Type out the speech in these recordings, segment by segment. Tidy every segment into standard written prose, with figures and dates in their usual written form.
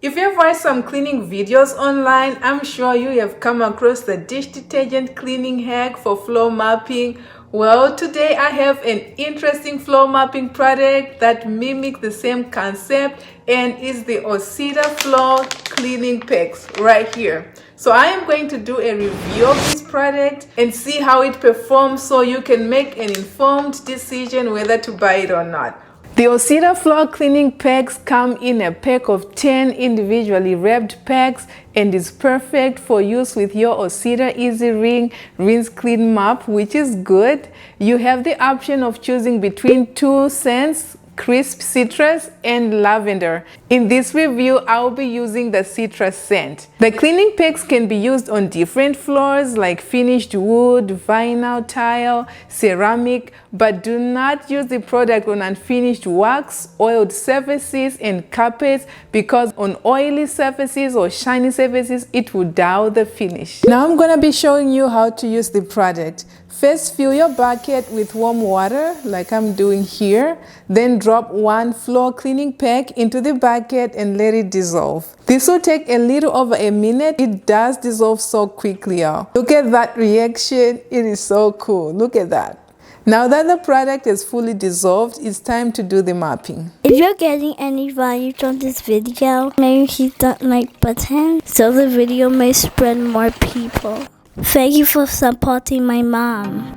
If you've watched some cleaning videos online, I'm sure you have come across the dish detergent cleaning hack for floor mopping. Well, today I have an interesting floor mopping product that mimics the same concept and is the O-Cedar floor cleaning packs right here. So I am going to do a review of this product and see how it performs so you can make an informed decision whether to buy it or not. The O-Cedar floor cleaning packs come in a pack of 10 individually wrapped packs and is perfect for use with your O-Cedar EasyWring RinseClean mop, which is good. You have the option of choosing between 2 scents, crisp citrus and lavender. In this review, I'll be using the citrus scent. The cleaning packs can be used on different floors like finished wood, vinyl tile, ceramic, but do not use the product on unfinished wax, oiled surfaces and carpets because on oily surfaces or shiny surfaces, it will dull the finish. Now I'm gonna be showing you how to use the product. First, fill your bucket with warm water like I'm doing here. Then drop 1 floor cleaning pack into the bucket and let it dissolve. This will take a little over a minute. It does dissolve so quickly, y'all. Look at that reaction. It is so cool. Look at that. Now that the product is fully dissolved, it's time to do the mopping. If you're getting any value from this video, maybe hit that like button so the video may spread more people. Thank you for supporting my mom.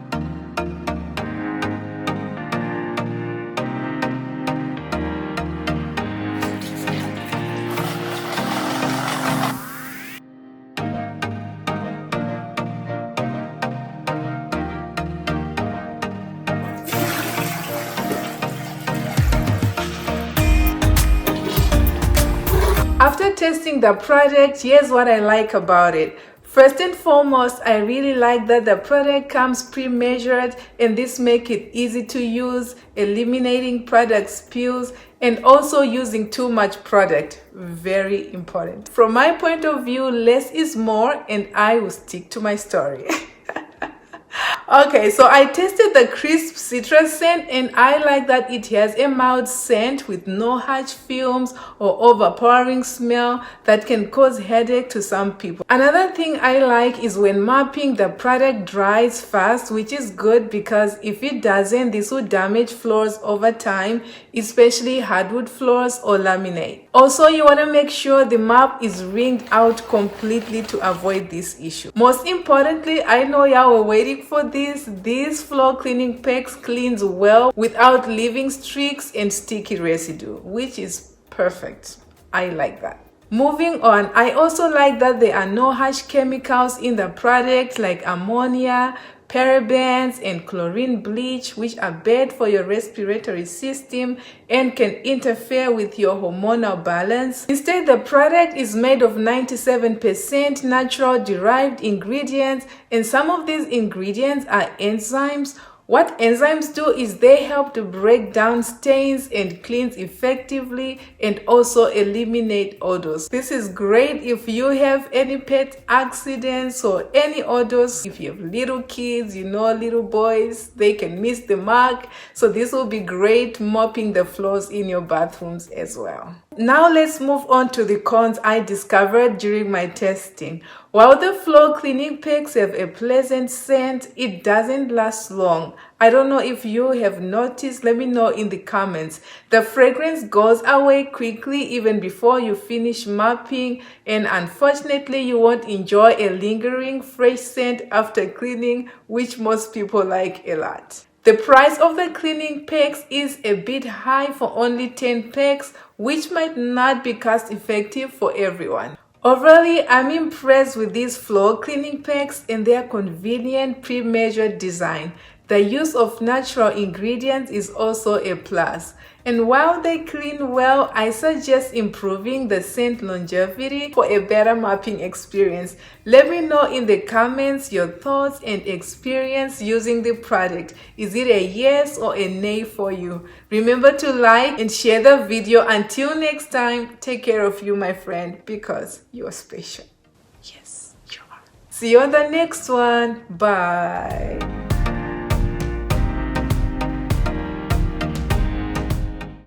After testing the product, here's what I like about it. First and foremost, I really like that the product comes pre-measured and this makes it easy to use, eliminating product spills and also using too much product. Very important. From my point of view, less is more and I will stick to my story. Okay, so I tested the crisp citrus scent and I like that it has a mild scent with no harsh fumes or overpowering smell that can cause headache to some people. Another thing I like is when mopping, the product dries fast, which is good because if it doesn't, this will damage floors over time, especially hardwood floors or laminate. Also, you want to make sure the mop is wringed out completely to avoid this issue. Most importantly, I know y'all were waiting for this. These floor cleaning packs cleans well without leaving streaks and sticky residue, which is perfect. I like that. Moving on, I also like that there are no harsh chemicals in the product like ammonia, parabens and chlorine bleach, which are bad for your respiratory system and can interfere with your hormonal balance. Instead, the product is made of 97% natural derived ingredients, and some of these ingredients are enzymes. What enzymes do is they help to break down stains and cleanse effectively and also eliminate odors. This is great if you have any pet accidents or any odors. If you have little kids, little boys, they can miss the mark. So this will be great mopping the floors in your bathrooms as well. Now let's move on to the cons I discovered during my testing. While the floor cleaning packs have a pleasant scent, it doesn't last long. I don't know if you have noticed, let me know in the comments. The fragrance goes away quickly even before you finish mopping, and unfortunately you won't enjoy a lingering fresh scent after cleaning, which most people like a lot. The price of the cleaning packs is a bit high for only 10 packs, which might not be cost effective for everyone. Overall, I'm impressed with these floor cleaning packs and their convenient pre-measured design. The use of natural ingredients is also a plus. And while they clean well, I suggest improving the scent longevity for a better mopping experience. Let me know in the comments your thoughts and experience using the product. Is it a yes or a nay for you? Remember to like and share the video. Until next time, take care of you, my friend, because you're special. Yes, you are. See you on the next one. Bye.